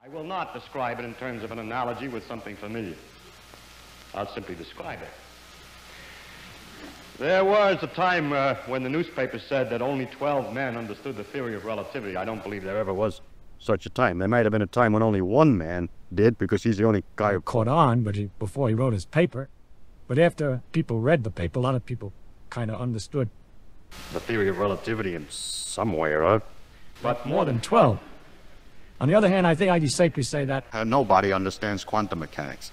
I will not describe it in terms of an analogy with something familiar. I'll simply describe it. There was a time when the newspaper said that only 12 men understood the theory of relativity. I don't believe there ever was such a time. There might have been a time when only one man did, because he's the only guy who caught on, but before he wrote his paper. But after people read the paper, a lot of people kind of understood the theory of relativity in some way or other. But more than 12. On the other hand, I think I can safely say that nobody understands quantum mechanics.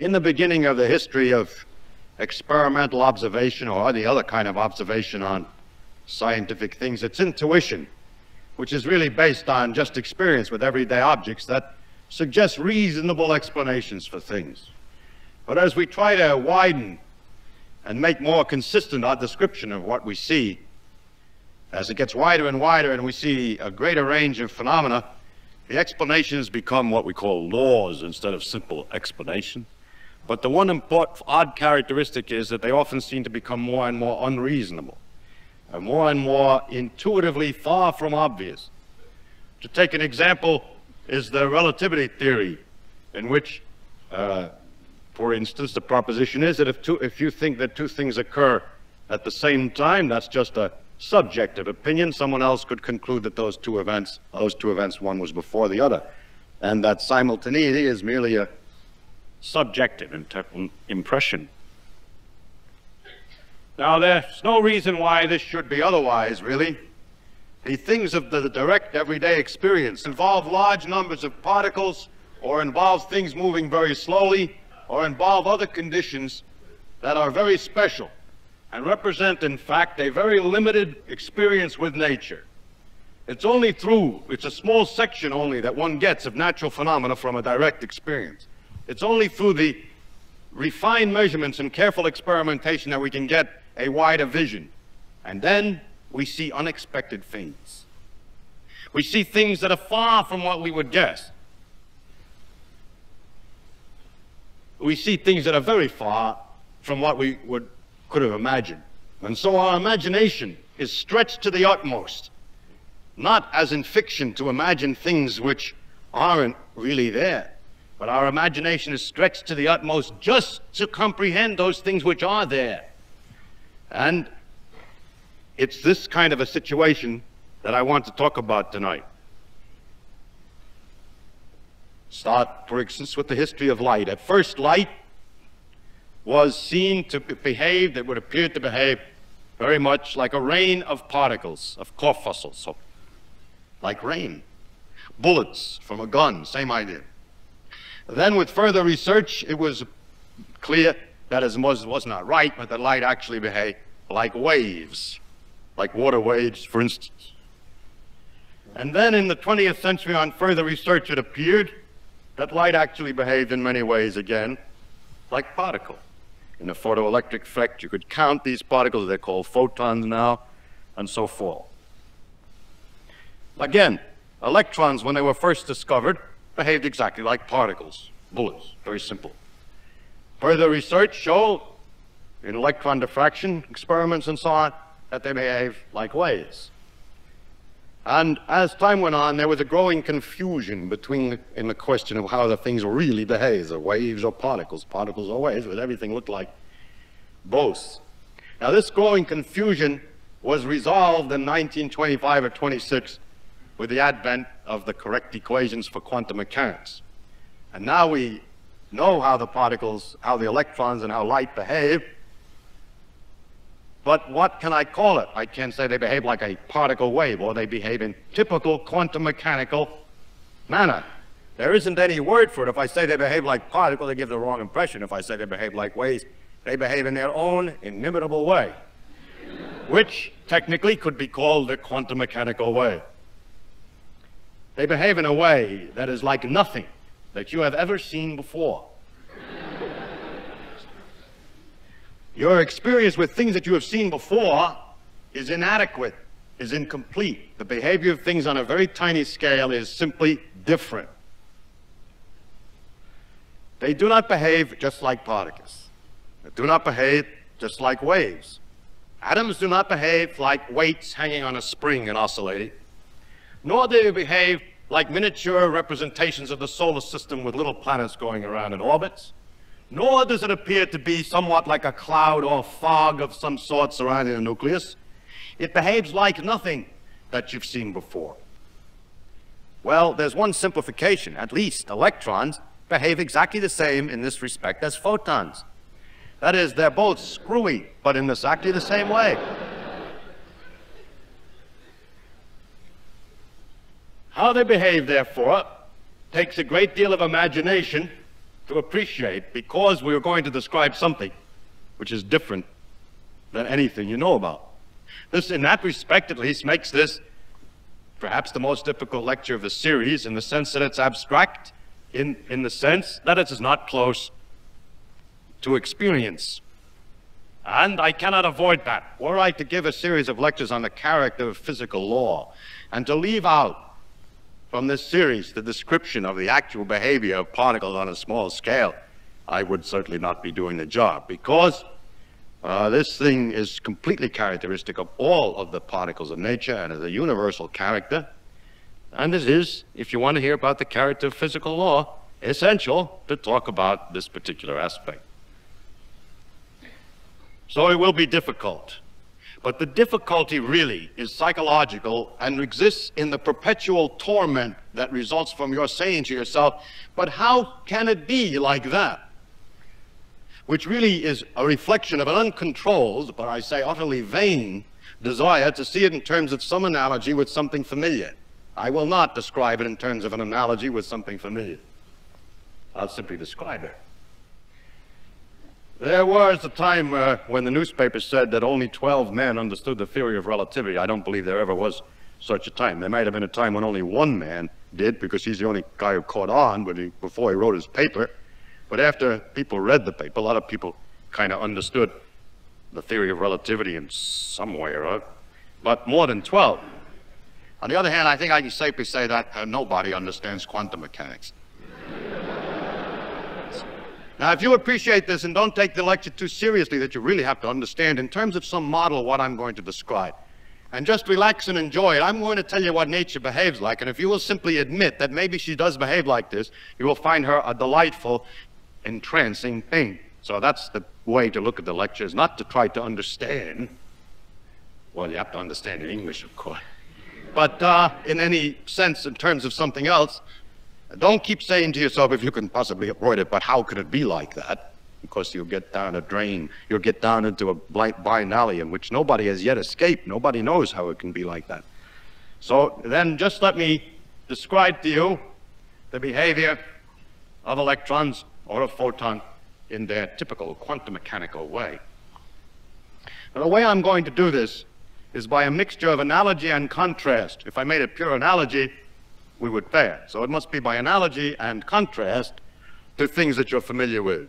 In the beginning of the history of experimental observation or any other kind of observation on scientific things, it's intuition, which is really based on just experience with everyday objects, that suggests reasonable explanations for things. But as we try to widen and make more consistent our description of what we see, as it gets wider and wider and we see a greater range of phenomena, the explanations become what we call laws instead of simple explanation. But the one important odd characteristic is that they often seem to become more and more unreasonable, and more intuitively far from obvious. To take an example is the relativity theory, in which, for instance, the proposition is that if you think that two things occur at the same time, that's just a subjective opinion. Someone else could conclude that those two events, one was before the other, and that simultaneity is merely a subjective impression. Now, there's no reason why this should be otherwise, really. The things of the direct everyday experience involve large numbers of particles, or involve things moving very slowly, or involve other conditions that are very special and represent, in fact, a very limited experience with nature. It's a small section only that one gets of natural phenomena from a direct experience. It's only through the refined measurements and careful experimentation that we can get a wider vision. And then we see unexpected things. We see things that are far from what we would guess. We see things that are very far from what we could have imagined. And so our imagination is stretched to the utmost, not as in fiction to imagine things which aren't really there. But our imagination is stretched to the utmost just to comprehend those things which are there. And it's this kind of a situation that I want to talk about tonight. Start, for instance, with the history of light. At first, light was seen to behave, that would appear to behave very much like a rain of particles, of corpuscles, so like rain. Bullets from a gun, same idea. Then with further research, it was clear that it was not right, but that light actually behaved like waves, like water waves, for instance. And then in the 20th century, on further research, it appeared that light actually behaved in many ways, again, like particle. In the photoelectric effect, you could count these particles, they're called photons now, and so forth. Again, electrons, when they were first discovered, behaved exactly like particles, bullets, very simple. Further research showed, in electron diffraction experiments and so on, that they behave like waves. And as time went on, there was a growing confusion in the question of how the things really behave, the waves or particles or waves, but everything looked like both. Now this growing confusion was resolved in 1925 or 26 with the advent of the correct equations for quantum mechanics. And now we know how the particles, how the electrons and how light behave, but what can I call it? I can't say they behave like a particle wave, or they behave in typical quantum mechanical manner. There isn't any word for it. If I say they behave like particles, they give the wrong impression. If I say they behave like waves, they behave in their own inimitable way, which technically could be called the quantum mechanical wave. They behave in a way that is like nothing that you have ever seen before. Your experience with things that you have seen before is inadequate, is incomplete. The behavior of things on a very tiny scale is simply different. They do not behave just like particles. They do not behave just like waves. Atoms do not behave like weights hanging on a spring and oscillating, nor do they behave like miniature representations of the solar system with little planets going around in orbits. Nor does it appear to be somewhat like a cloud or fog of some sort surrounding the nucleus. It behaves like nothing that you've seen before. Well, there's one simplification. At least electrons behave exactly the same in this respect as photons. That is, they're both screwy, but in exactly the same way. How they behave, therefore, takes a great deal of imagination to appreciate, because we are going to describe something which is different than anything you know about. This, in that respect at least, makes this perhaps the most difficult lecture of the series, in the sense that it's abstract, in the sense that it is not close to experience. And I cannot avoid that. Were I to give a series of lectures on the character of physical law, and to leave out from this series the description of the actual behavior of particles on a small scale, I would certainly not be doing the job, because this thing is completely characteristic of all of the particles of nature and is a universal character. And it is, if you want to hear about the character of physical law, essential to talk about this particular aspect. So it will be difficult. But the difficulty really is psychological and exists in the perpetual torment that results from your saying to yourself, but how can it be like that? Which really is a reflection of an uncontrolled, but I say utterly vain, desire to see it in terms of some analogy with something familiar. I will not describe it in terms of an analogy with something familiar. I'll simply describe it. There was a time when the newspaper said that only 12 men understood the theory of relativity. I don't believe there ever was such a time. There might have been a time when only one man did, because he's the only guy who caught on before he wrote his paper. But after people read the paper, a lot of people kind of understood the theory of relativity in some way or other, but more than 12. On the other hand, I think I can safely say that nobody understands quantum mechanics. Now, if you appreciate this and don't take the lecture too seriously, that you really have to understand in terms of some model what I'm going to describe, and just relax and enjoy it, I'm going to tell you what nature behaves like, and if you will simply admit that maybe she does behave like this, you will find her a delightful, entrancing thing. So that's the way to look at the lecture, is not to try to understand. Well, you have to understand in English, of course. But in any sense, in terms of something else, don't keep saying to yourself, if you can possibly avoid it, but how could it be like that? Because you'll get down a drain, you'll get down into a blind alley in which nobody has yet escaped. Nobody knows how it can be like that. So then just let me describe to you the behavior of electrons or a photon in their typical quantum mechanical way. Now, the way I'm going to do this is by a mixture of analogy and contrast. If I made it pure analogy, we would fail. So it must be by analogy and contrast to things that you're familiar with.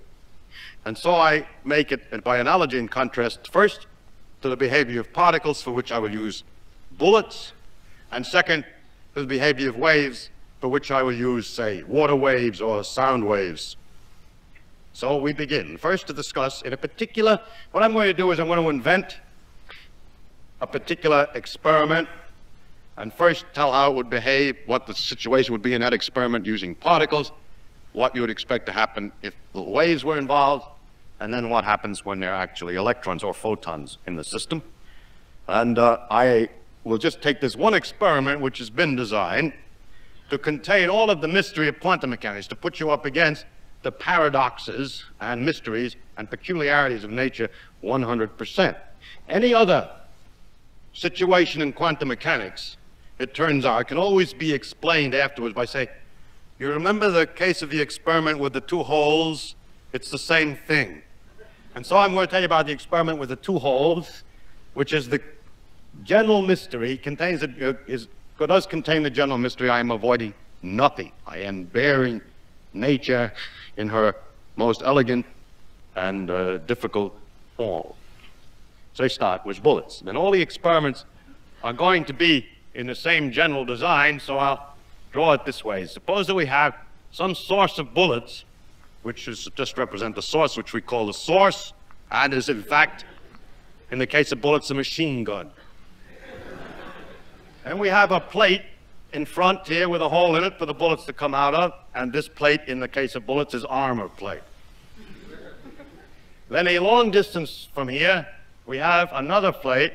And so I make it by analogy and contrast first to the behavior of particles, for which I will use bullets, and second to the behavior of waves, for which I will use, say, water waves or sound waves. So we begin first to discuss in a particular, what I'm going to do is I'm going to invent a particular experiment and first tell how it would behave, what the situation would be in that experiment using particles, what you would expect to happen if the waves were involved, and then what happens when there are actually electrons or photons in the system. And I will just take this one experiment which has been designed to contain all of the mystery of quantum mechanics, to put you up against the paradoxes and mysteries and peculiarities of nature 100%. Any other situation in quantum mechanics, it turns out, can always be explained afterwards by saying, you remember the case of the experiment with the two holes? It's the same thing. And so I'm going to tell you about the experiment with the two holes, which is the general mystery, does contain the general mystery. I am avoiding nothing. I am bearing nature in her most elegant and difficult form. So they start with bullets. Then all the experiments are going to be in the same general design, so I'll draw it this way. Suppose that we have some source of bullets, which is just represent the source, which we call the source, and is in fact, in the case of bullets, a machine gun. And we have a plate in front here with a hole in it for the bullets to come out of, and this plate, in the case of bullets, is armor plate. Then a long distance from here, we have another plate,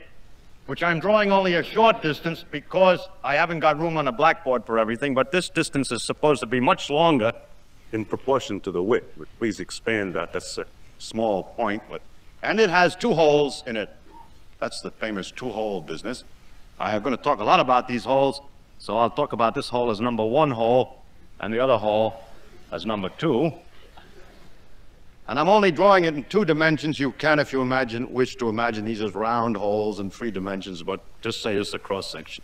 which I'm drawing only a short distance because I haven't got room on the blackboard for everything, but this distance is supposed to be much longer in proportion to the width. Please expand that. That's a small point, and it has two holes in it. That's the famous two-hole business. I am going to talk a lot about these holes, so I'll talk about this hole as number 1 hole and the other hole as number 2. And I'm only drawing it in 2 dimensions. You can, if you wish to imagine these as round holes in 3 dimensions, but just say it's a cross-section.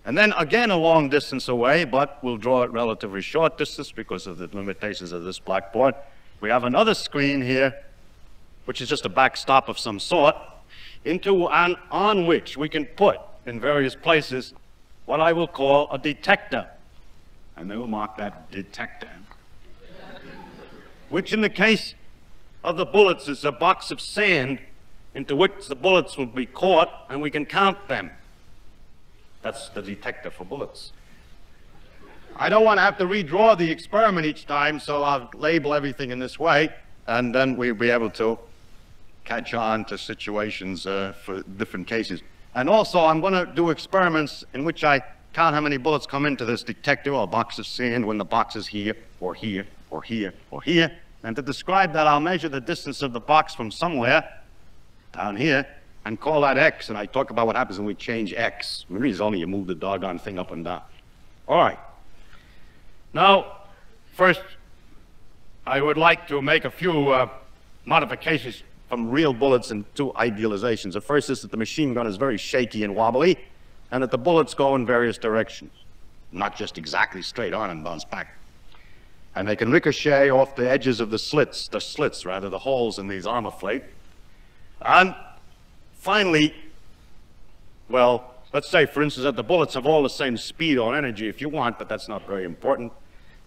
And then again a long distance away, but we'll draw it relatively short distance because of the limitations of this blackboard. We have another screen here, which is just a backstop of some sort, on which we can put in various places what I will call a detector. And they will mark that detector, which in the case of the bullets is a box of sand into which the bullets will be caught, and we can count them. That's the detector for bullets. I don't want to have to redraw the experiment each time, so I'll label everything in this way, and then we'll be able to catch on to situations for different cases. And also, I'm going to do experiments in which I count how many bullets come into this detector or box of sand when the box is here, or here, or here, or here. And to describe that, I'll measure the distance of the box from somewhere down here and call that X. And I talk about what happens when we change X. The reason is only you move the doggone thing up and down. All right. Now, first, I would like to make a few modifications from real bullets into idealizations. The first is that the machine gun is very shaky and wobbly, and that the bullets go in various directions, not just exactly straight on and bounce back. And they can ricochet off the edges of the holes in these armor plate. And finally, well, let's say, for instance, that the bullets have all the same speed or energy if you want, but that's not very important.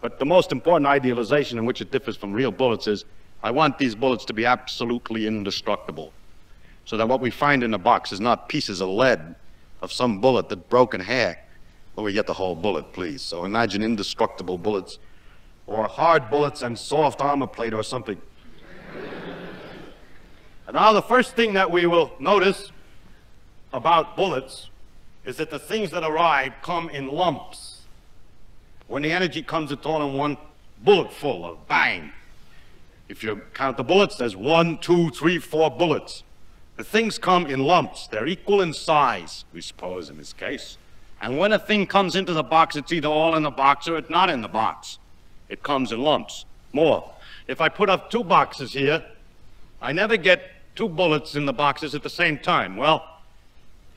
But the most important idealization in which it differs from real bullets is I want these bullets to be absolutely indestructible, so that what we find in the box is not pieces of lead of some bullet that broke in half, but we get the whole bullet, please. So imagine indestructible bullets, or hard bullets and soft armor plate or something. And now the first thing that we will notice about bullets is that the things that arrive come in lumps. When the energy comes, it's all in one bullet full of bang. If you count the bullets, there's 1, 2, 3, 4 bullets. The things come in lumps. They're equal in size, we suppose, in this case. And when a thing comes into the box, it's either all in the box or it's not in the box. It comes in lumps. More. If I put up 2 boxes here, I never get 2 bullets in the boxes at the same time. Well,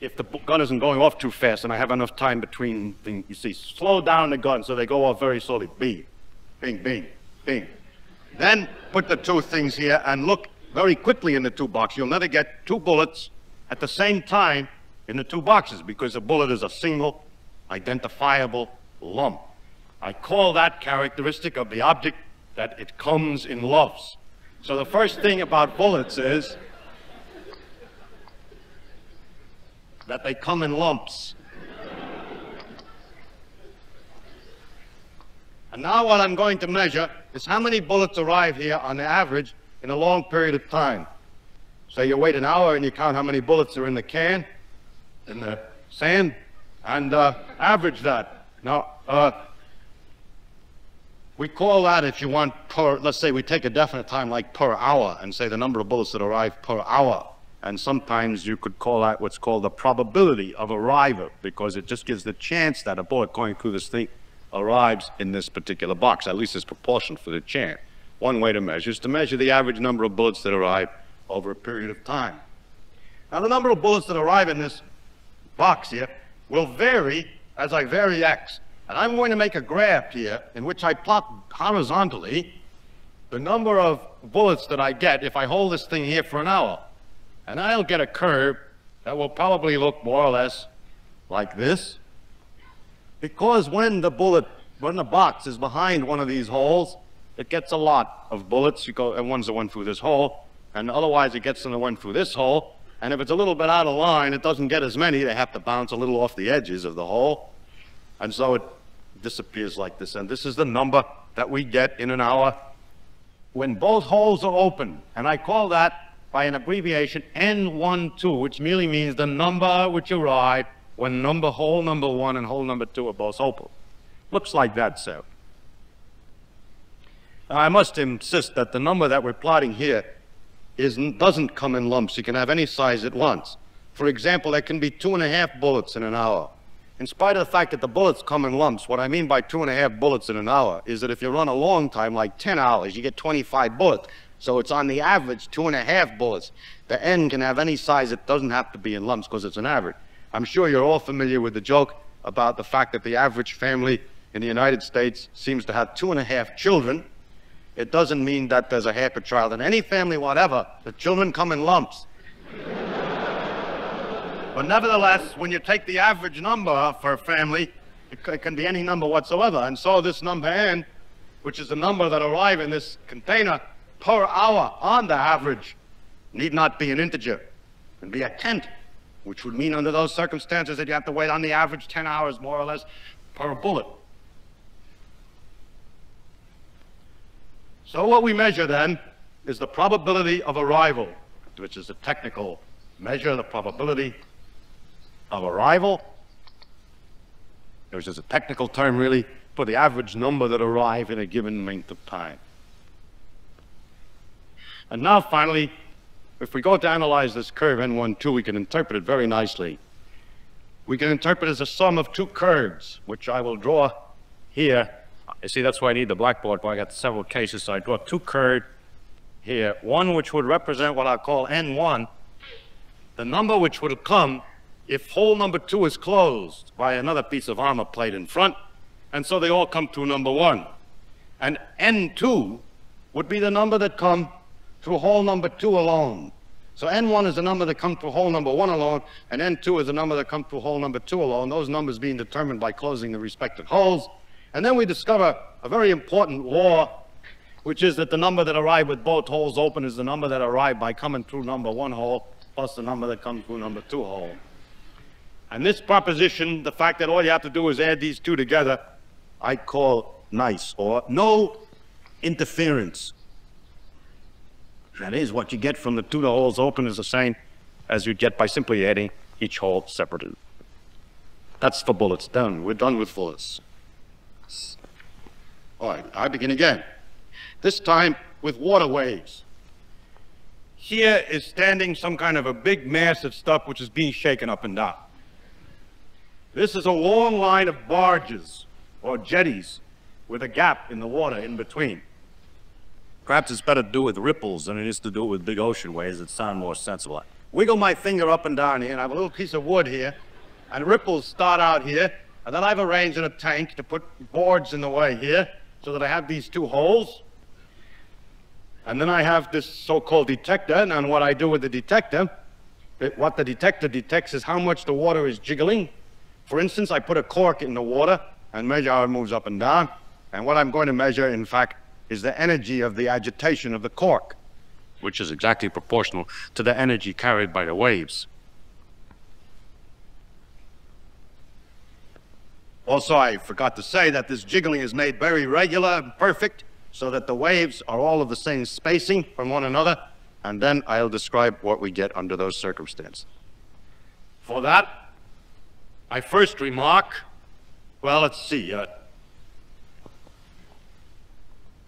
if the gun isn't going off too fast and I have enough time between things, you see, slow down the gun so they go off very slowly. Bing, bing, bing, bing. Then put the 2 things here and look very quickly in the 2 boxes. You'll never get 2 bullets at the same time in the 2 boxes because a bullet is a single identifiable lump. I call that characteristic of the object that it comes in lumps. So the first thing about bullets is that they come in lumps. And now what I'm going to measure is how many bullets arrive here on the average in a long period of time. So you wait an hour and you count how many bullets are in the can, in the sand, and average that. Now, we call that, if you want, per, let's say we take a definite time like per hour and say the number of bullets that arrive per hour. And sometimes you could call that what's called the probability of arrival, because it just gives the chance that a bullet going through this thing arrives in this particular box. At least it's proportional for the chance. One way to measure is to measure the average number of bullets that arrive over a period of time. Now, the number of bullets that arrive in this box here will vary as I vary x. And I'm going to make a graph here in which I plot horizontally the number of bullets that I get if I hold this thing here for an hour. And I'll get a curve that will probably look more or less like this. Because when the box is behind one of these holes, it gets a lot of bullets. And ones that went through this hole, and otherwise it gets them that went through this hole. And if it's a little bit out of line, it doesn't get as many. They have to bounce a little off the edges of the hole. And so it disappears like this. And this is the number that we get in an hour when both holes are open. And I call that, by an abbreviation, N12, which merely means the number which arrive when hole number 1 and hole number 2 are both open. Looks like that, so. Now, I must insist that the number that we're plotting here doesn't come in lumps. You can have any size at once. For example, there can be 2.5 bullets in an hour. In spite of the fact that the bullets come in lumps, what I mean by 2.5 bullets in an hour is that if you run a long time, like 10 hours, you get 25 bullets. So it's on the average 2.5 bullets. The N can have any size. It doesn't have to be in lumps because it's an average. I'm sure you're all familiar with the joke about the fact that the average family in the United States seems to have 2.5 children. It doesn't mean that there's a half a child in any family, whatever. The children come in lumps. But nevertheless, when you take the average number for a family, it can be any number whatsoever. And so this number N, which is the number that arrive in this container per hour on the average, need not be an integer. It can be a tenth, which would mean under those circumstances that you have to wait on the average 10 hours, more or less, per bullet. So what we measure then is the probability of arrival, which is a technical measure, the probability of arrival, which is a technical term really for the average number that arrive in a given length of time. And now finally, if we go to analyze this curve N12, we can interpret it very nicely. We can interpret it as a sum of two curves, which I will draw here. You see, that's why I need the blackboard, but I got several cases, so I draw two curves here. One which would represent what I call N1, the number which would come if hole number 2 is closed by another piece of armor plate in front, and so they all come through number 1. And N2 would be the number that come through hole number 2 alone. So N1 is the number that comes through hole number 1 alone, and N2 is the number that comes through hole number 2 alone, those numbers being determined by closing the respective holes. And then we discover a very important law, which is that the number that arrive with both holes open is the number that arrive by coming through number 1 hole plus the number that comes through number 2 hole. And this proposition, the fact that all you have to do is add these two together, I call nice, or no interference. That is, what you get from the two holes open is the same as you get by simply adding each hole separately. That's for bullets done. We're done with bullets. All right, I begin again. This time with water waves. Here is standing some kind of a big mass of stuff which is being shaken up and down. This is a long line of barges or jetties with a gap in the water in between. Perhaps it's better to do with ripples than it is to do with big ocean waves that sound more sensible. Wiggle my finger up and down here, and I have a little piece of wood here, and ripples start out here, and then I've arranged in a tank to put boards in the way here, so that I have these two holes. And then I have this so-called detector, and what I do with the detector, what the detector detects is how much the water is jiggling. For instance, I put a cork in the water and measure how it moves up and down. And what I'm going to measure, in fact, is the energy of the agitation of the cork, which is exactly proportional to the energy carried by the waves. Also, I forgot to say that this jiggling is made very regular and perfect so that the waves are all of the same spacing from one another, and then I'll describe what we get under those circumstances. For that, I first remark, well, let's see.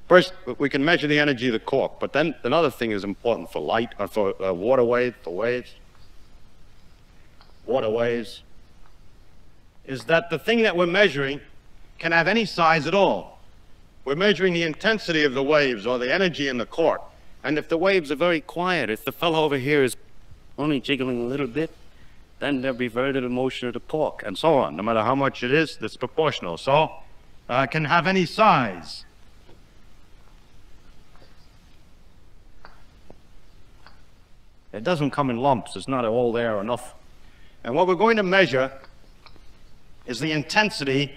First, we can measure the energy of the cork, but then another thing is important for light, for water waves, is that the thing that we're measuring can have any size at all. We're measuring the intensity of the waves or the energy in the cork. And if the waves are very quiet, if the fellow over here is only jiggling a little bit, then there'll be very little motion of the cork, and so on. No matter how much it is, that's proportional. So, it can have any size. It doesn't come in lumps. It's not all there or enough. And what we're going to measure is the intensity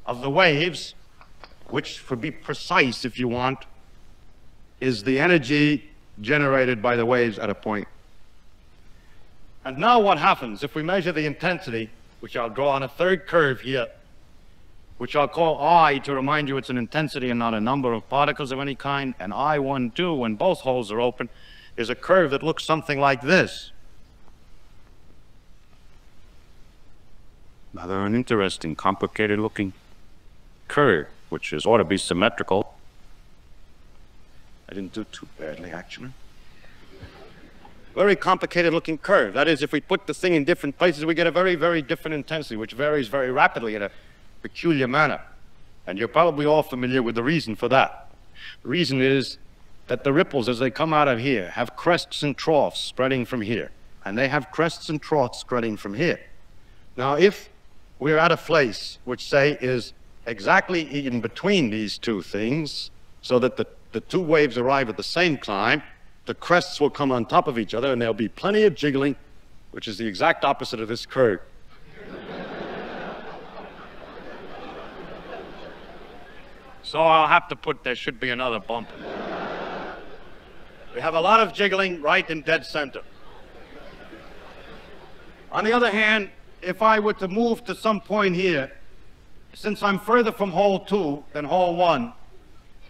of the waves, which, to be precise if you want, is the energy generated by the waves at a point. And now what happens if we measure the intensity, which I'll draw on a third curve here, which I'll call I to remind you it's an intensity and not a number of particles of any kind, and I12, when both holes are open, is a curve that looks something like this. Rather an interesting, complicated looking curve, which ought to be symmetrical. I didn't do too badly, actually. Very complicated looking curve. That is, if we put the thing in different places, we get a very, very different intensity, which varies very rapidly in a peculiar manner. And you're probably all familiar with the reason for that. The reason is that the ripples, as they come out of here, have crests and troughs spreading from here. And they have crests and troughs spreading from here. Now, if we're at a place which, say, is exactly in between these two things, so that the two waves arrive at the same time, the crests will come on top of each other, and there'll be plenty of jiggling, which is the exact opposite of this curve. So I'll have to put, there should be another bump. We have a lot of jiggling right in dead center. On the other hand, if I were to move to some point here, since I'm further from hole 2 than hole 1,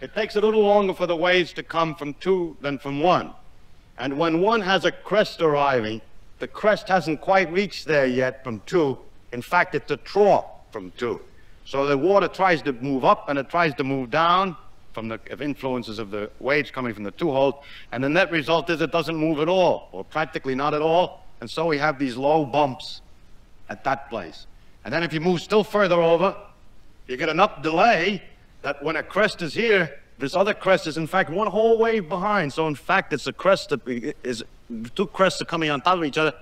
it takes a little longer for the waves to come from 2 than from 1. And when 1 has a crest arriving, the crest hasn't quite reached there yet from 2. In fact, it's a trough from 2. So the water tries to move up and it tries to move down from the influences of the waves coming from the 2 holes. And the net result is it doesn't move at all, or practically not at all. And so we have these low bumps at that place. And then if you move still further over, you get enough delay that when a crest is here, this other crest is in fact one whole wave behind. So in fact, it's a crest that is, 2 crests are coming on top of each other,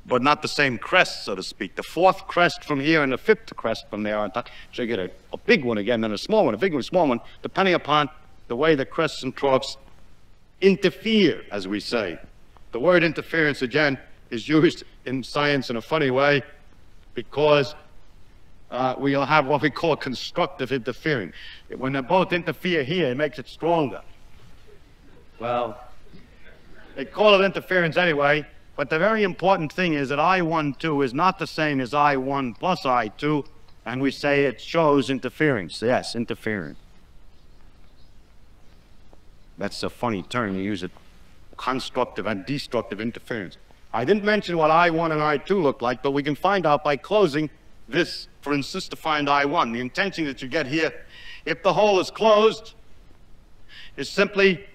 but not the same crest, so to speak. The 4th crest from here and the 5th crest from there on top. So you get a big one again, then a small one, a big one, a small one, depending upon the way the crests and troughs interfere, as we say. The word interference, again, is used in science in a funny way because we'll have what we call constructive interfering. When they both interfere here, it makes it stronger. Well, they call it interference anyway, but the very important thing is that I12 is not the same as I1 plus I2, and we say it shows interference. Yes, interference. That's a funny term, you use it. Constructive and destructive interference. I didn't mention what I1 and I2 look like, but we can find out by closing this, for instance, to find I1. The intensity that you get here, if the hole is closed, is simply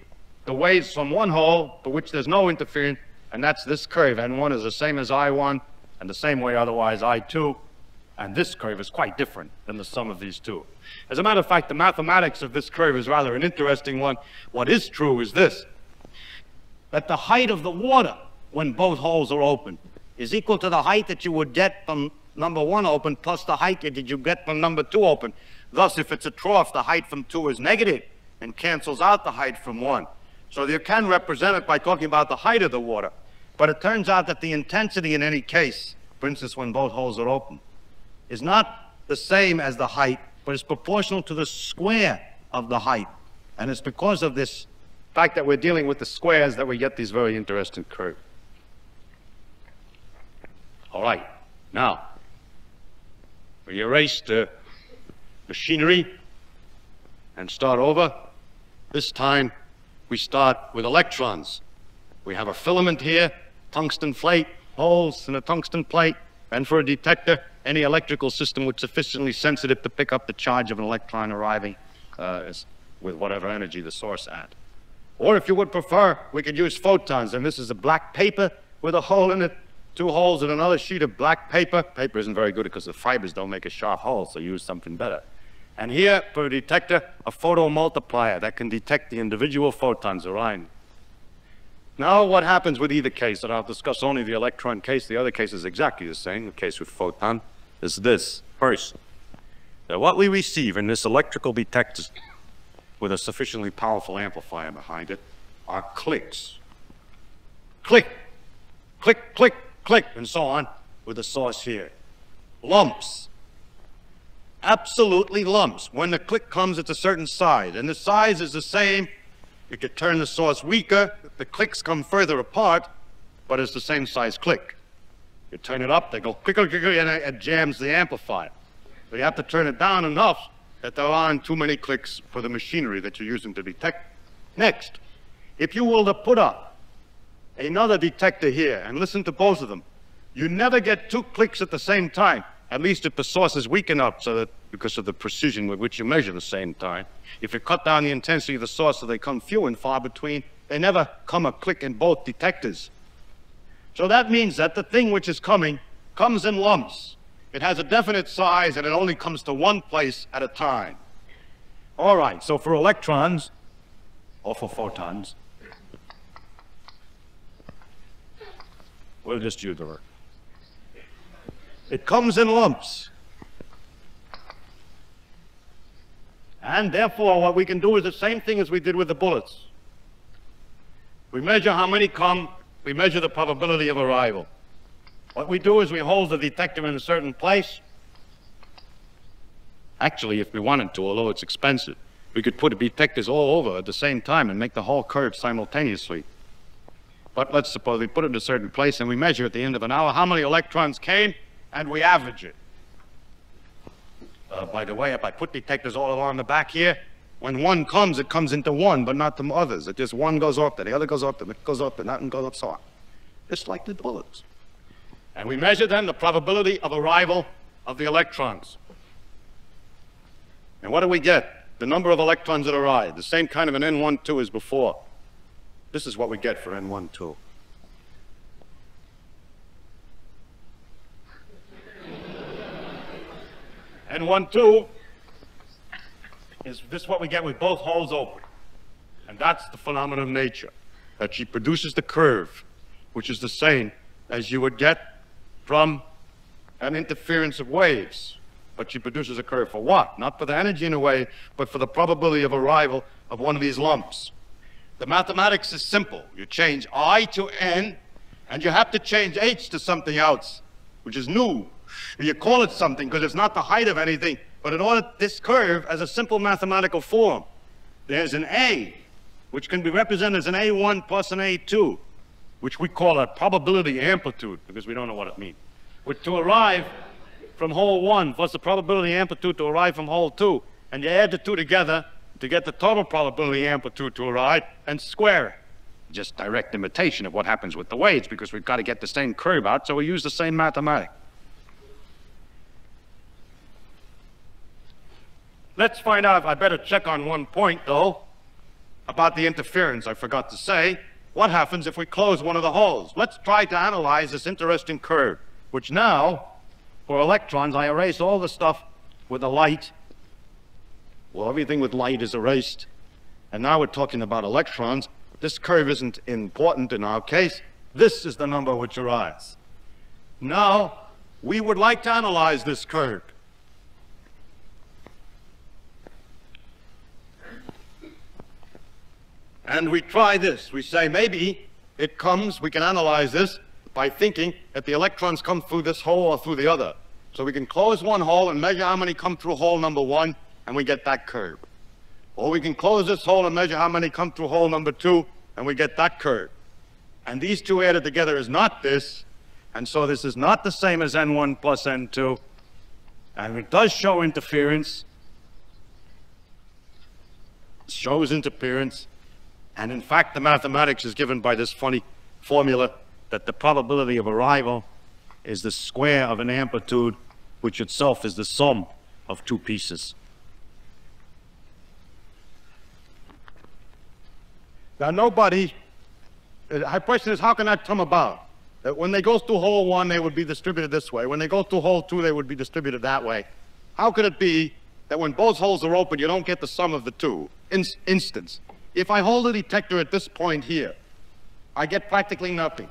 the waves from one hole for which there's no interference, and that's this curve. N1 is the same as I1, and the same way otherwise I2, and this curve is quite different than the sum of these two. As a matter of fact, the mathematics of this curve is rather an interesting one. What is true is this, that the height of the water when both holes are open is equal to the height that you would get from number 1 open plus the height that you get from number 2 open. Thus, if it's a trough, the height from 2 is negative and cancels out the height from 1. So you can represent it by talking about the height of the water. But it turns out that the intensity in any case, for instance, when both holes are open, is not the same as the height, but is proportional to the square of the height. And it's because of this fact that we're dealing with the squares that we get these very interesting curves. All right, now, We erase the machinery and start over. This time, we start with electrons. We have a filament here, tungsten plate, holes in a tungsten plate, and for a detector, any electrical system which is sufficiently sensitive to pick up the charge of an electron arriving with whatever energy the source at. Or if you would prefer, we could use photons, and this is a black paper with a hole in it, 2 holes in another sheet of black paper. Paper isn't very good because the fibers don't make a sharp hole, so use something better. And here, for a detector, a photomultiplier that can detect the individual photons around. Now, what happens with either case, and I'll discuss only the electron case, the other case is exactly the same, the case with photon, is this. First, that what we receive in this electrical detector with a sufficiently powerful amplifier behind it are clicks. Click, click, click, click, and so on, with the source here. Lumps. Absolutely lumps. When the click comes, it's a certain size, and the size is the same. You could turn the source weaker, the clicks come further apart, but it's the same size click. You turn it up, they go click, click, click, and it jams the amplifier. So you have to turn it down enough that there aren't too many clicks for the machinery that you're using to detect. Next, if you will to put up another detector here and listen to both of them, you never get 2 clicks at the same time, at least if the source is weak enough so that, because of the precision with which you measure the same time. If you cut down the intensity of the source so they come few and far between, they never come a click in both detectors. So that means that the thing which is coming comes in lumps. It has a definite size and it only comes to one place at a time. All right, so for electrons, or for photons, we'll just use the word. It comes in lumps. And therefore, what we can do is the same thing as we did with the bullets. We measure how many come, we measure the probability of arrival. What we do is we hold the detector in a certain place. Actually, if we wanted to, although it's expensive, we could put detectors all over at the same time and make the whole curve simultaneously. But let's suppose we put it in a certain place and we measure at the end of an hour how many electrons came, and we average it. By the way, if I put detectors all along the back here, when one comes, it comes into one, but not the others. It just one goes off, then the other goes off, then it goes off, then that one goes off, so on. Just like the bullets. And we measure then the probability of arrival of the electrons. And what do we get? The number of electrons that arrive, the same kind of an N12 as before. This is what we get for N12. N12 is this what we get with both holes open. And that's the phenomenon of nature, that she produces the curve, which is the same as you would get from an interference of waves. But she produces a curve for what? Not for the energy in a wave, but for the probability of arrival of one of these lumps. The mathematics is simple. You change I to N, and you have to change H to something else, which is new. You call it something because it's not the height of anything, but in order, this curve has a simple mathematical form. There's an A, which can be represented as an A1 plus an A2, which we call a probability amplitude, because we don't know what it means. Which to arrive from hole 1 plus the probability amplitude to arrive from hole 2, and you add the two together to get the total probability amplitude to arrive and square it. Just direct imitation of what happens with the waves, because we've got to get the same curve out, so we use the same mathematics. Let's find out, I better check on one point though, about the interference I forgot to say. What happens if we close one of the holes? Let's try to analyze this interesting curve, which now, for electrons, I erase all the stuff with the light. Well, everything with light is erased. And now we're talking about electrons. This curve isn't important in our case. This is the number which arrives. Now, we would like to analyze this curve. And we try this. We say maybe it comes, we can analyze this by thinking that the electrons come through this hole or through the other. So we can close one hole and measure how many come through hole number 1, and we get that curve. Or we can close this hole and measure how many come through hole number 2, and we get that curve. And these two added together is not this, and so this is not the same as N1 plus N2. And it does show interference. It shows interference. And in fact, the mathematics is given by this funny formula that the probability of arrival is the square of an amplitude, which itself is the sum of two pieces. Now, the question is, how can that come about? That when they go through hole one, they would be distributed this way. When they go through hole two, they would be distributed that way. How could it be that when both holes are open, you don't get the sum of the two? Instance, if I hold the detector at this point here, I get practically nothing.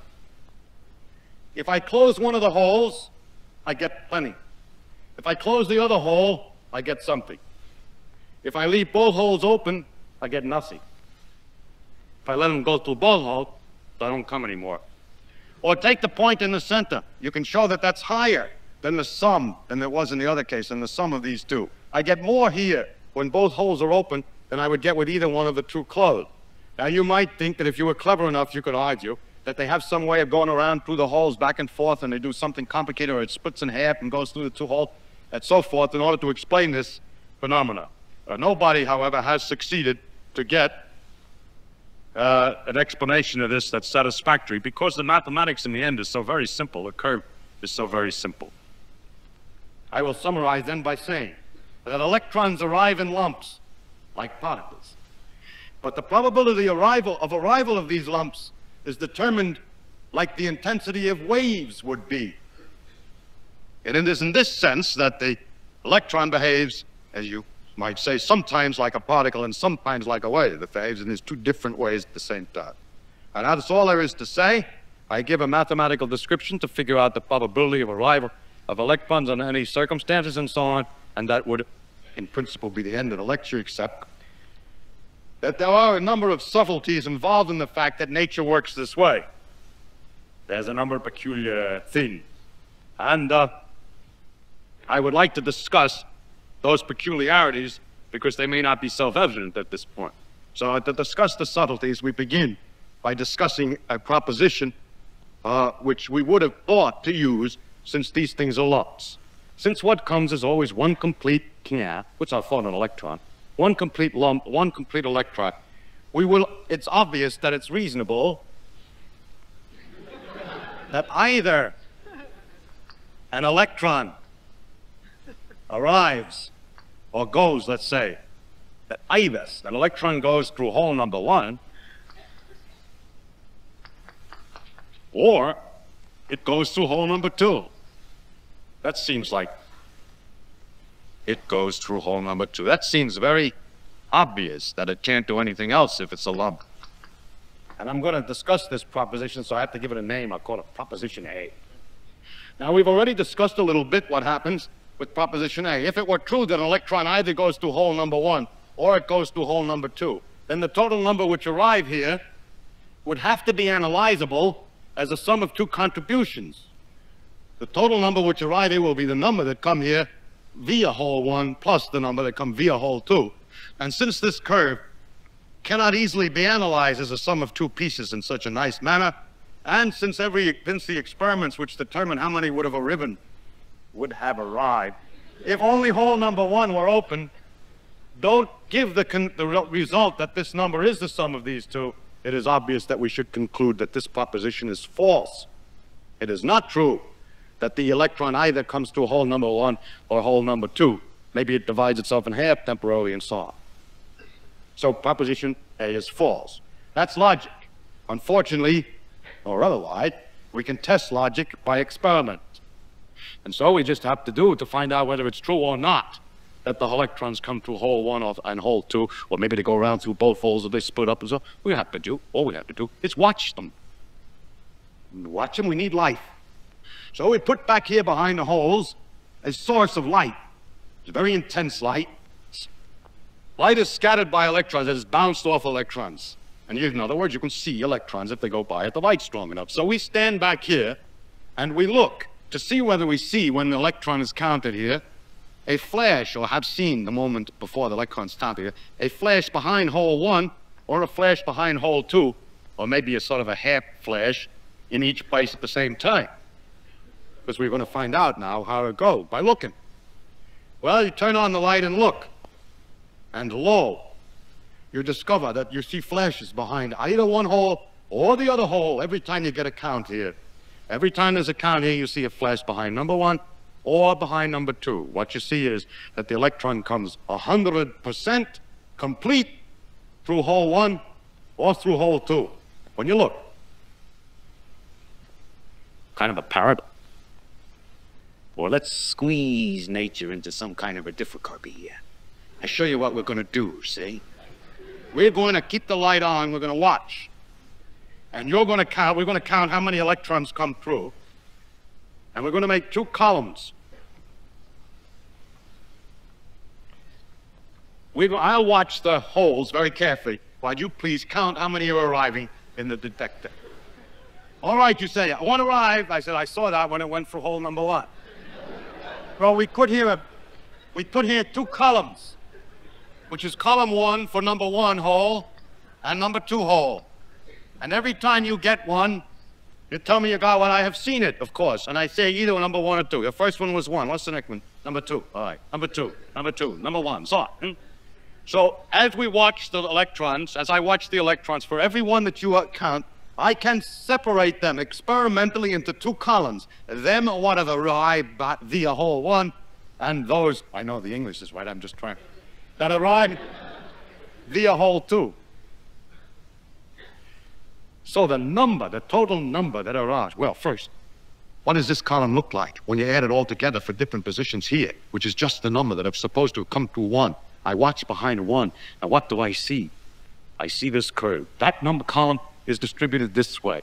If I close one of the holes, I get plenty. If I close the other hole, I get something. If I leave both holes open, I get nothing. If I let them go through both holes, I don't come anymore. Or take the point in the center. You can show that that's higher than the sum than it was in the other case, than the sum of these two. I get more here when both holes are open than I would get with either one of the two closed. Now, you might think that if you were clever enough, you could argue that they have some way of going around through the holes back and forth, and they do something complicated, or it splits in half and goes through the two holes, and so forth, in order to explain this phenomena. Nobody, however, has succeeded to get an explanation of this that's satisfactory, because the mathematics in the end is so very simple. The curve is so very simple. I will summarize then by saying that electrons arrive in lumps, like particles. But the probability of arrival of these lumps is determined like the intensity of waves would be. And it is in this sense that the electron behaves, as you might say, sometimes like a particle and sometimes like a wave. It behaves in these two different ways at the same time. And that's all there is to say. I give a mathematical description to figure out the probability of arrival of electrons under any circumstances and so on, and that would, in principle, be the end of the lecture, except that there are a number of subtleties involved in the fact that nature works this way. There's a number of peculiar things. And I would like to discuss those peculiarities because they may not be self-evident at this point. So to discuss the subtleties, we begin by discussing a proposition which we would have thought to use since these things are lumps. Since what comes is always one complete, which I'll call an electron, one complete lump, one complete electron, it's obvious that it's reasonable that either an electron arrives or goes, let's say, that either an electron goes through hole number one, or it goes through hole number two. That seems like it goes through hole number two. That seems very obvious that it can't do anything else if it's a lump. And I'm going to discuss this proposition, so I have to give it a name. I'll call it Proposition A. Now, we've already discussed a little bit what happens with Proposition A. If it were true that an electron either goes through hole number one or it goes through hole number two, then the total number which arrive here would have to be analyzable as a sum of two contributions. The total number which arrive here will be the number that come here via hole one plus the number that come via hole two. And since this curve cannot easily be analyzed as a sum of two pieces in such a nice manner, and since the experiments which determine how many would have arrived, if only hole number one were open, don't give the result that this number is the sum of these two, it is obvious that we should conclude that this proposition is false. It is not true that the electron either comes through hole number one or hole number two. Maybe it divides itself in half temporarily and so on. So Proposition A is false. That's logic. Unfortunately, or otherwise, we can test logic by experiment. And so we just have to do to find out whether it's true or not that the electrons come through hole one and hole two, or maybe they go around through both holes or they split up and so. All we have to do is watch them. Watch them, we need light. So we put back here behind the holes a source of light. It's very intense light. Light is scattered by electrons, it is bounced off electrons. And in other words, you can see electrons if they go by if the light's strong enough. So we stand back here and we look to see whether we see, when the electron is counted here, a flash, or have seen the moment before the electron's counted here, a flash behind hole one or a flash behind hole two, or maybe a sort of a half flash in each place at the same time. Because we're going to find out now how it goes by looking. Well, you turn on the light and look. And lo, you discover that you see flashes behind either one hole or the other hole every time you get a count here. Every time there's a count here, you see a flash behind number 1 or behind number 2. What you see is that the electron comes 100% complete through hole 1 or through hole 2. When you look, kind of a paradox. Or let's squeeze nature into some kind of a difficulty here. I show you what we're going to do, see? We're going to keep the light on, we're going to watch. And you're going to count, we're going to count how many electrons come through. And we're going to make 2 columns. I'll watch the holes very carefully while you please count how many are arriving in the detector. All right, you say, 1 arrived. I said, I saw that when it went for hole number 1. Well, we put here 2 columns, which is column 1 for number 1 hole and number 2 hole. And every time you get one, you tell me you got one. I have seen it, of course. And I say either number 1 or 2. The first one was 1. What's the next one? Number 2. All right. Number 2. Number 2. Number 1. So on. So as we watch the electrons, as I watch the electrons, for every one that you count, I can separate them experimentally into 2 columns. Them what have arrived via hole 1, and those, I know the English is right, I'm just trying, that arrived via hole 2. So the number, the total number that arrives, well, first, what does this column look like when you add it all together for different positions here, which is just the number that is supposed to come through 1. I watch behind 1. Now what do I see? I see this curve. That number column is distributed this way.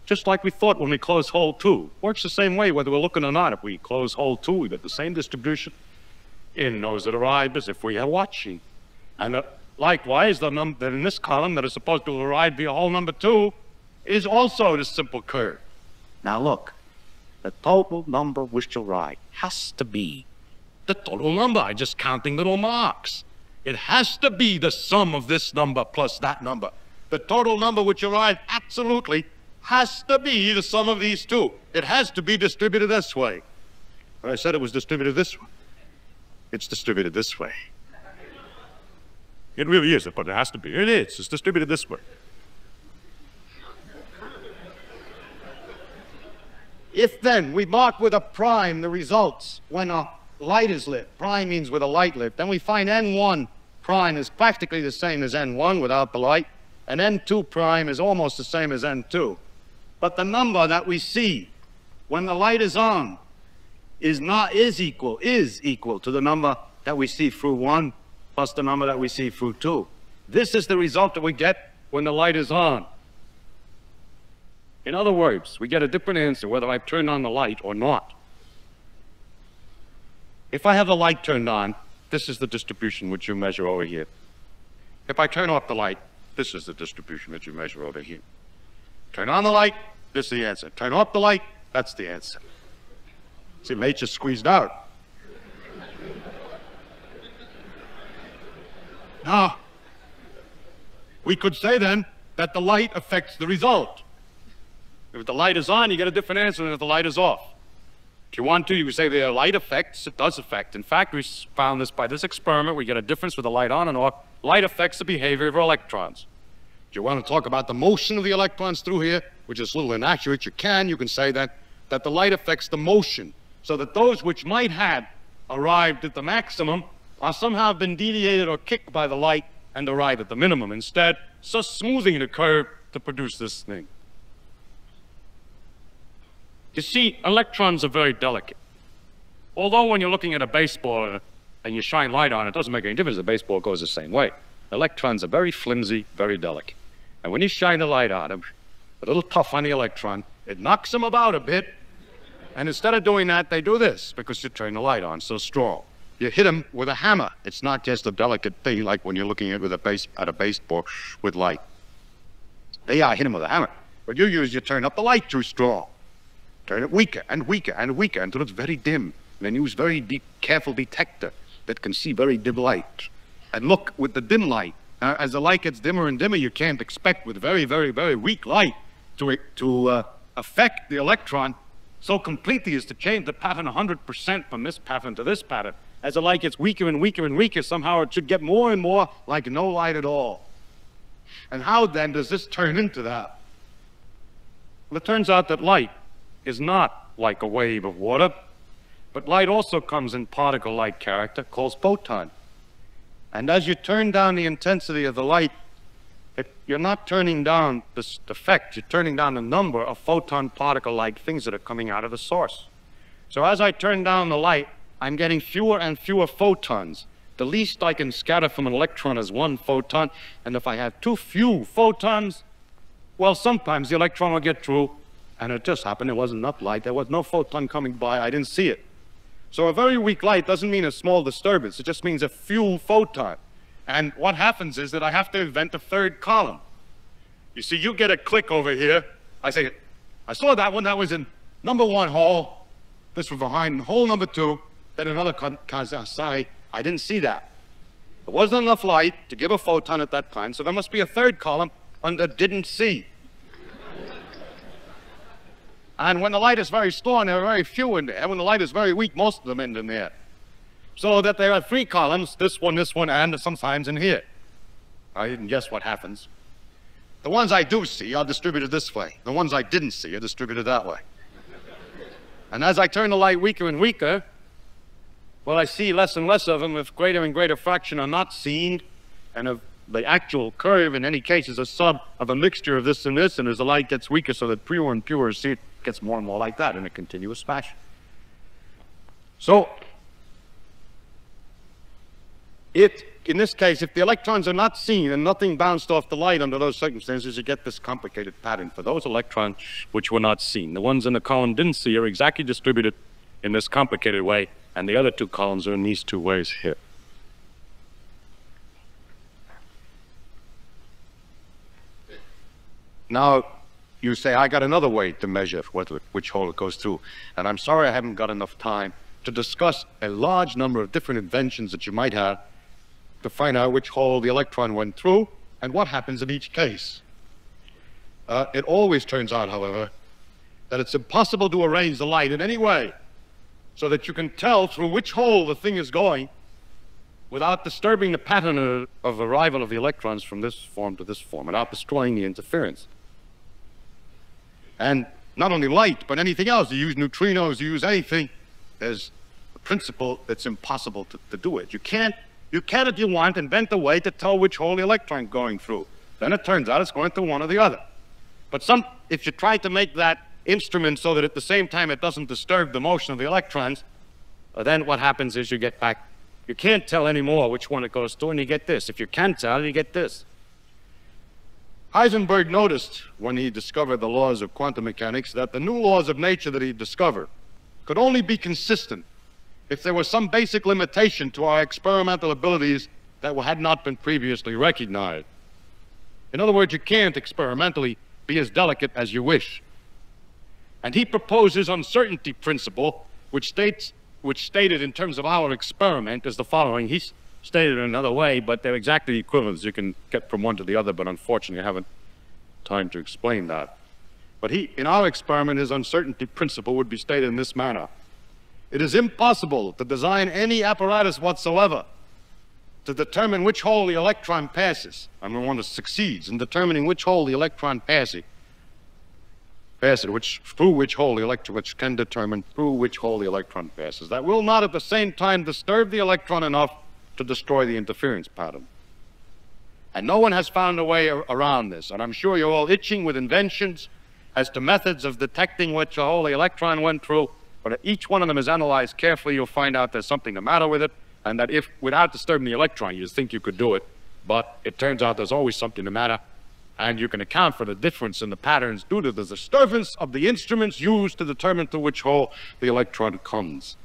Just like we thought when we closed hole 2. Works the same way whether we're looking or not. If we close hole 2, we get the same distribution in those that arrive as if we are watching. And likewise, the number in this column that is supposed to arrive via hole number 2 is also this simple curve. Now look, the total number which will arrive has to be the total number. I'm just counting little marks. It has to be the sum of this number plus that number. The total number which arrived absolutely has to be the sum of these 2. It has to be distributed this way. I said it was distributed this way. It's distributed this way. It really is, but it has to be. It is. It's distributed this way. If then we mark with a prime the results when a light is lit, prime means with a light lit, then we find N1 prime is practically the same as N1 without the light, and N2 prime is almost the same as N2. But the number that we see when the light is on is equal to the number that we see through 1 plus the number that we see through 2. This is the result that we get when the light is on. In other words, we get a different answer whether I've turned on the light or not. If I have the light turned on, this is the distribution which you measure over here. If I turn off the light, this is the distribution that you measure over here. Turn on the light, this is the answer. Turn off the light, that's the answer. See, H is squeezed out. Now, we could say then that the light affects the result. If the light is on, you get a different answer than if the light is off. If you want to, you can say there are light effects. It does affect. In fact, we found this by this experiment. We get a difference with the light on and off. Light affects the behavior of electrons. If you want to talk about the motion of the electrons through here, which is a little inaccurate, you can say that the light affects the motion, so that those which might have arrived at the maximum are somehow been deviated or kicked by the light and arrive at the minimum instead, so smoothing the curve to produce this thing. You see, electrons are very delicate. Although when you're looking at a baseball and you shine light on it, it doesn't make any difference. The baseball goes the same way. Electrons are very flimsy, very delicate. And when you shine the light on them, a little tough on the electron, it knocks them about a bit. And instead of doing that, they do this because you turn the light on so strong. You hit them with a hammer. It's not just a delicate thing like when you're looking at a baseball with light. They are hit them with a hammer. What you use, you turn up the light too strong. Turn it weaker and weaker and weaker until it's very dim. And then use very careful detector that can see very dim light. And look with the dim light. As the light gets dimmer and dimmer, you can't expect with very, very, very weak light to affect the electron so completely as to change the pattern 100% from this pattern to this pattern. as the light gets weaker and weaker and weaker, somehow it should get more and more like no light at all. And how then does this turn into that? Well, it turns out that light is not like a wave of water, but light also comes in particle-like character called photon. And as you turn down the intensity of the light, you're not turning down this effect, you're turning down the number of photon particle-like things that are coming out of the source. So as I turn down the light, I'm getting fewer and fewer photons. The least I can scatter from an electron is 1 photon, and if I have too few photons, well, sometimes the electron will get through, and it just happened there wasn't enough light, there was no photon coming by, I didn't see it. So a very weak light doesn't mean a small disturbance, it just means a few photon. And what happens is that I have to invent a third column. You see, you get a click over here, I say, I saw that one, that was in number 1 hole, this was behind hole number 2, then another sorry, I didn't see that. There wasn't enough light to give a photon at that time, so there must be a third column under didn't see. And when the light is very strong, there are very few in there. When the light is very weak, most of them end in there. So that there are 3 columns, this one, and sometimes in here. I didn't guess what happens. The ones I do see are distributed this way. The ones I didn't see are distributed that way. And as I turn the light weaker and weaker, well, I see less and less of them. If greater and greater fraction are not seen, and if the actual curve in any case is a sum of a mixture of this and this, and as the light gets weaker so that fewer and fewer see it, gets more and more like that in a continuous fashion. So, in this case, if the electrons are not seen and nothing bounced off the light under those circumstances, you get this complicated pattern for those electrons which were not seen. The ones in the column didn't see are exactly distributed in this complicated way, and the other 2 columns are in these 2 ways here. Now, you say, I got another way to measure which hole it goes through. And I'm sorry I haven't got enough time to discuss a large number of different inventions that you might have to find out which hole the electron went through and what happens in each case. It always turns out, however, that it's impossible to arrange the light in any way so that you can tell through which hole the thing is going without disturbing the pattern of arrival of the electrons from this form to this form, without destroying the interference. And not only light, but anything else. You use neutrinos, you use anything. There's a principle that's impossible to do it. You can't, if you want, invent a way to tell which hole the electron is going through. Then it turns out it's going through one or the other. But if you try to make that instrument so that at the same time it doesn't disturb the motion of the electrons, then what happens is you get back, you can't tell anymore which one it goes through, and you get this. If you can tell, you get this. Heisenberg noticed when he discovered the laws of quantum mechanics that the new laws of nature that he discovered could only be consistent if there was some basic limitation to our experimental abilities that had not been previously recognized. In other words, you can't experimentally be as delicate as you wish. And he proposes uncertainty principle, which stated in terms of our experiment as the following. He's stated in another way, but they're exactly equivalent. You can get from one to the other, but unfortunately I haven't time to explain that. But in our experiment, his uncertainty principle would be stated in this manner. It is impossible to design any apparatus whatsoever to determine which hole the electron passes. I'm the one that succeeds in determining which hole the electron passes, through which hole the electron, which can determine through which hole the electron passes. That will not at the same time disturb the electron enough to destroy the interference pattern. And no one has found a way around this. And I'm sure you're all itching with inventions as to methods of detecting which hole the electron went through. But if each one of them is analyzed carefully, you'll find out there's something the matter with it, and that if, without disturbing the electron, you think you could do it. But it turns out there's always something the matter, and you can account for the difference in the patterns due to the disturbance of the instruments used to determine to which hole the electron comes.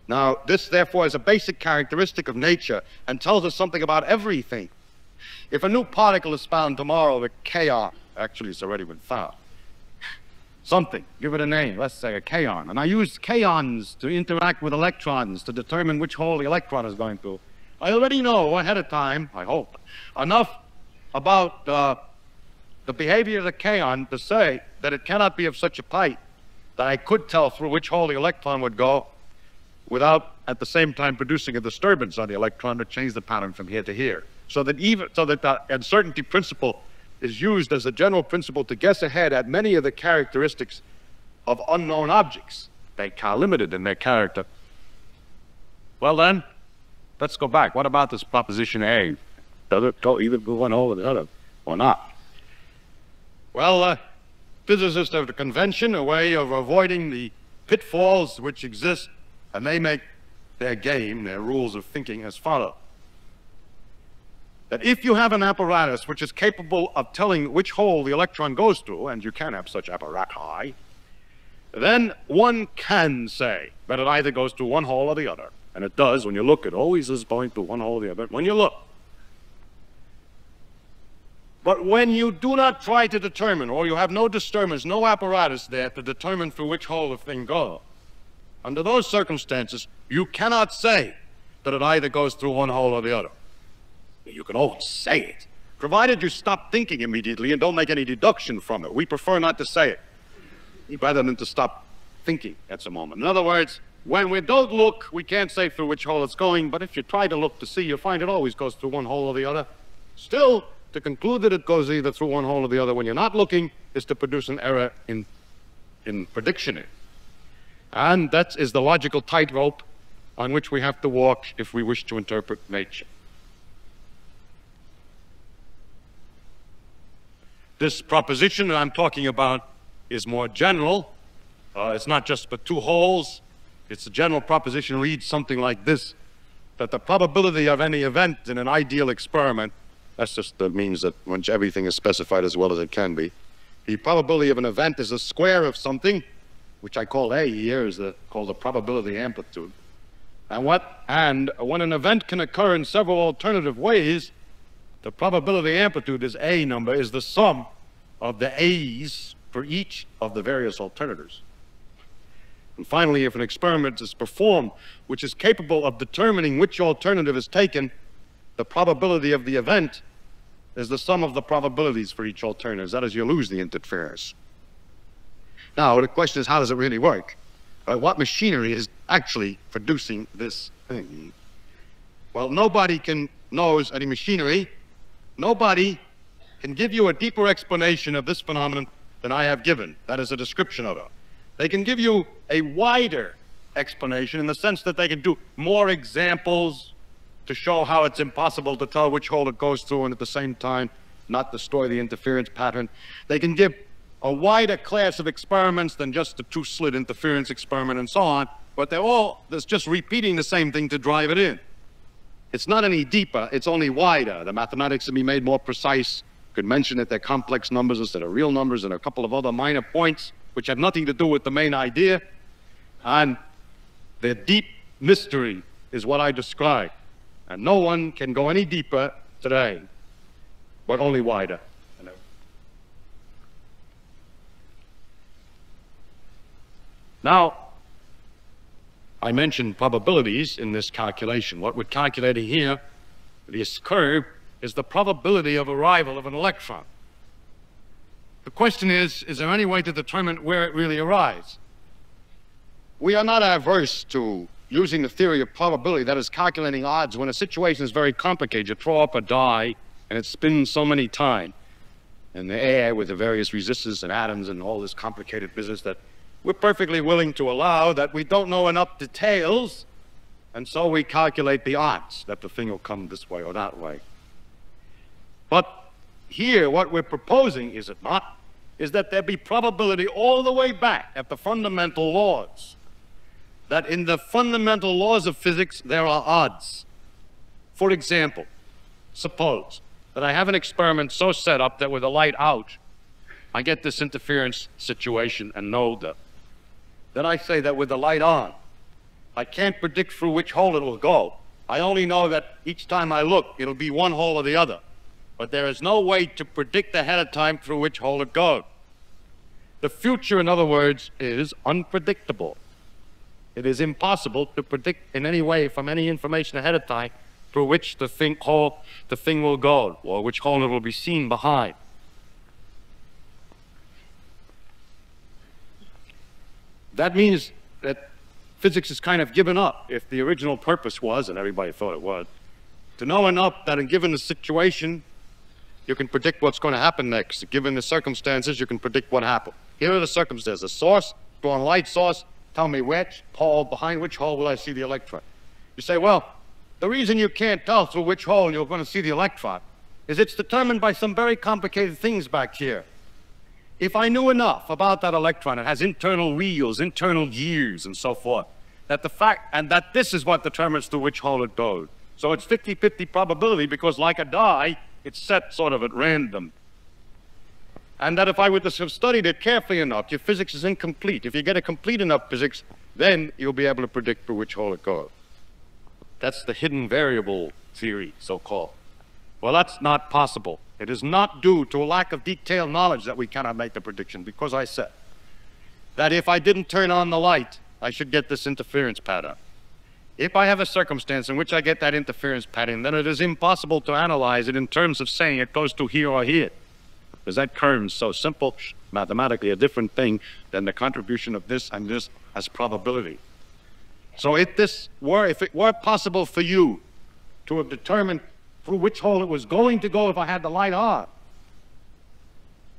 Now, this, therefore, is a basic characteristic of nature and tells us something about everything. If a new particle is found tomorrow, the kaon, actually it's already been found, something, give it a name, let's say a kaon, and I use kaons to interact with electrons to determine which hole the electron is going through, I already know ahead of time, I hope, enough about the behavior of the kaon to say that it cannot be of such a type that I could tell through which hole the electron would go without at the same time producing a disturbance on the electron to change the pattern from here to here. So that the uncertainty principle is used as a general principle to guess ahead at many of the characteristics of unknown objects. They are limited in their character. Well then, let's go back. What about this proposition A? Does it go either one hole or the other, or not? Well, physicists have the convention, a way of avoiding the pitfalls which exist, and they make their game, their rules of thinking as follows. That if you have an apparatus which is capable of telling which hole the electron goes through, and you can have such apparati, then one can say that it either goes through one hole or the other. And it does. When you look, it always is going through one hole or the other when you look. But when you do not try to determine, or you have no disturbance, no apparatus there to determine through which hole the thing goes, under those circumstances, you cannot say that it either goes through one hole or the other. You can always say it, provided you stop thinking immediately and don't make any deduction from it. We prefer not to say it, rather than to stop thinking at the moment. In other words, when we don't look, we can't say through which hole it's going, but if you try to look to see, you'll find it always goes through one hole or the other. Still, to conclude that it goes either through one hole or the other when you're not looking is to produce an error in prediction. And that is the logical tightrope on which we have to walk if we wish to interpret nature. This proposition that I'm talking about is more general. It's not just for two holes. It's a general proposition reads something like this, that the probability of any event in an ideal experiment, that's just means that when everything is specified as well as it can be, the probability of an event is the square of something, which I call A here, is called the probability amplitude. And when an event can occur in several alternative ways, the probability amplitude is A number, is the sum of the A's for each of the various alternatives. And finally, if an experiment is performed which is capable of determining which alternative is taken, the probability of the event is the sum of the probabilities for each alternative. That is, you lose the interference. Now, the question is, how does it really work? What machinery is actually producing this thing? Well, nobody knows any machinery. Nobody can give you a deeper explanation of this phenomenon than I have given. That is a description of it. They can give you a wider explanation in the sense that they can do more examples to show how it's impossible to tell which hole it goes through and at the same time not destroy the interference pattern. They can give a wider class of experiments than just the two-slit interference experiment and so on, but there's just repeating the same thing to drive it in. It's not any deeper, it's only wider. The mathematics can be made more precise. You could mention that they're complex numbers instead of real numbers and a couple of other minor points which have nothing to do with the main idea. And the deep mystery is what I described. And no one can go any deeper today, but only wider. Now, I mentioned probabilities in this calculation. What we're calculating here, this curve, is the probability of arrival of an electron. The question is there any way to determine where it really arrives? We are not averse to using the theory of probability, that is calculating odds, when a situation is very complicated. You throw up a die and it spins so many times in the air with the various resistors and atoms and all this complicated business that we're perfectly willing to allow that we don't know enough details, and so we calculate the odds that the thing will come this way or that way. But here, what we're proposing, is it not, is that there be probability all the way back at the fundamental laws. That in the fundamental laws of physics, there are odds. For example, suppose that I have an experiment so set up that with the light out, I get this interference situation and know that. Then I say that with the light on, I can't predict through which hole it will go. I only know that each time I look, it'll be one hole or the other. But there is no way to predict ahead of time through which hole it goes. The future, in other words, is unpredictable. It is impossible to predict in any way from any information ahead of time through which the thing will go, or which hole it will be seen behind. that means that physics is kind of given up. If the original purpose was, and everybody thought it was, to know enough that in given the situation, you can predict what's going to happen next. Given the circumstances, you can predict what happened. Here are the circumstances. A source, go on light source, tell me which hole, behind which hole will I see the electron? You say, well, the reason you can't tell through which hole you're going to see the electron is it's determined by some very complicated things back here. If I knew enough about that electron, it has internal wheels, internal gears, and so forth, that the fact, and that this is what determines through which hole it goes. So it's 50-50 probability because like a die, it's set sort of at random. And that if I were to have studied it carefully enough, your physics is incomplete. If you get a complete enough physics, then you'll be able to predict through which hole it goes. That's the hidden variable theory, so-called. Well, that's not possible. It is not due to a lack of detailed knowledge that we cannot make the prediction, because I said that if I didn't turn on the light, I should get this interference pattern. If I have a circumstance in which I get that interference pattern, then it is impossible to analyze it in terms of saying it goes to here or here. Because that curve is so simple, mathematically a different thing than the contribution of this and this as probability. So if it were possible for you to have determined through which hole it was going to go if I had the light on,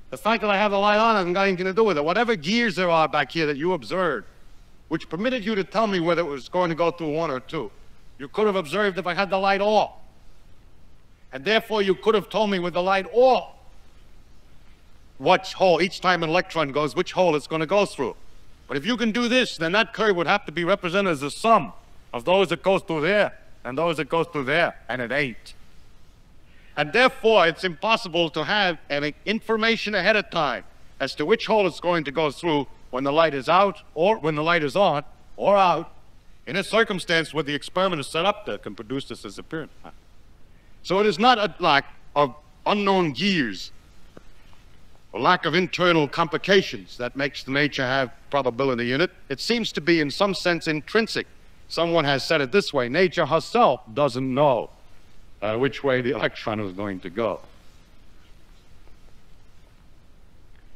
the fact that I have the light on hasn't got anything to do with it. Whatever gears there are back here that you observed, which permitted you to tell me whether it was going to go through one or two, you could have observed if I had the light off. And therefore you could have told me with the light off which hole, each time an electron goes, which hole it's going to go through. But if you can do this, then that curve would have to be represented as the sum of those that goes through there and those that goes through there, and it ain't. And therefore, it's impossible to have any information ahead of time as to which hole it's going to go through when the light is out, or when the light is on, or out, in a circumstance where the experiment is set up that can produce this as appearance. So it is not a lack of unknown gears, a lack of internal complications that makes the nature have probability in it. It seems to be in some sense intrinsic. Someone has said it this way: nature herself doesn't know which way the electron is going to go.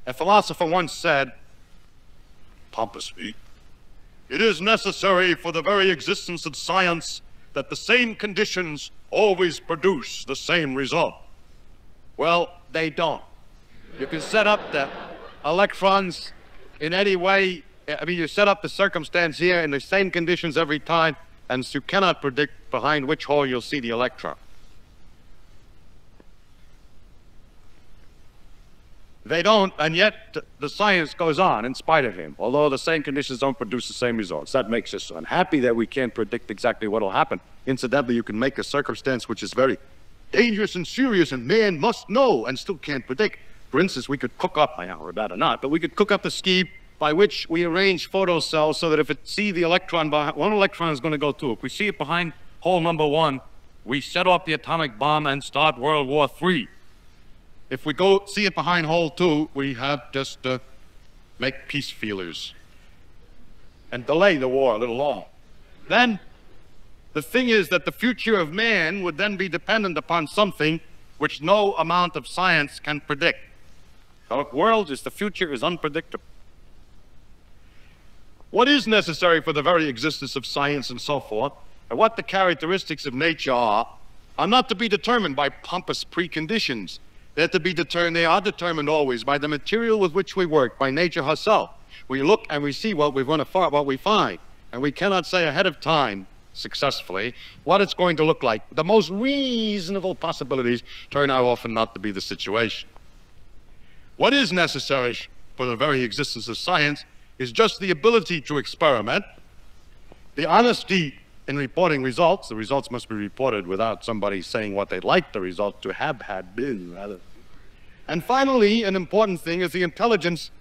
A philosopher once said, pompously, "It is necessary for the very existence of science that the same conditions always produce the same result." Well, they don't. You can set up the electrons in any way. I mean, you set up the circumstance here in the same conditions every time, and you cannot predict behind which hole you'll see the electron. They don't, and yet the science goes on in spite of him, although the same conditions don't produce the same results. That makes us unhappy that we can't predict exactly what will happen. Incidentally, you can make a circumstance which is very dangerous and serious, and man must know, and still can't predict. For instance, we could cook up, I know we're about or not, but we could cook up a scheme by which we arrange photocells so that if it see the electron, one electron is going to go through. If we see it behind hole number 1, we set off the atomic bomb and start World War III. If we go see it behind hole 2, we have just make peace feelers and delay the war a little long. Then the thing is that the future of man would then be dependent upon something which no amount of science can predict. So the future is unpredictable. What is necessary for the very existence of science and so forth, and what the characteristics of nature are not to be determined by pompous preconditions. They are determined always by the material with which we work, by nature herself. We look and we see what we find, and we cannot say ahead of time successfully what it's going to look like. The most reasonable possibilities turn out often not to be the situation. What is necessary for the very existence of science is just the ability to experiment, the honesty in reporting results. The results must be reported without somebody saying what they'd like the result to have had been, rather. And finally, an important thing is the intelligence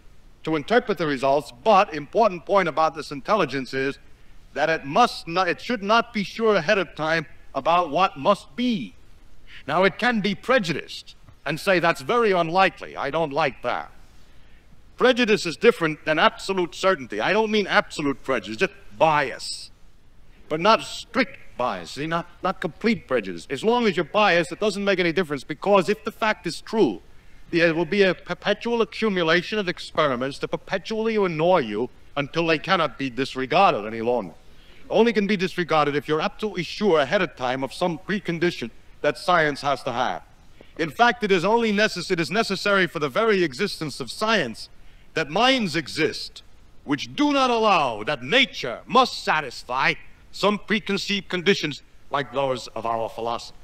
to interpret the results, but important point about this intelligence is that it should not be sure ahead of time about what must be. Now, it can be prejudiced and say that's very unlikely. I don't like that. Prejudice is different than absolute certainty. I don't mean absolute prejudice, just bias, but not strict bias, see, not complete prejudice. As long as you're biased, it doesn't make any difference, because if the fact is true, there will be a perpetual accumulation of experiments to perpetually annoy you until they cannot be disregarded any longer. Only can be disregarded if you're absolutely sure ahead of time of some precondition that science has to have. In fact, it is necessary for the very existence of science that minds exist which do not allow that nature must satisfy some preconceived conditions like those of our philosophy.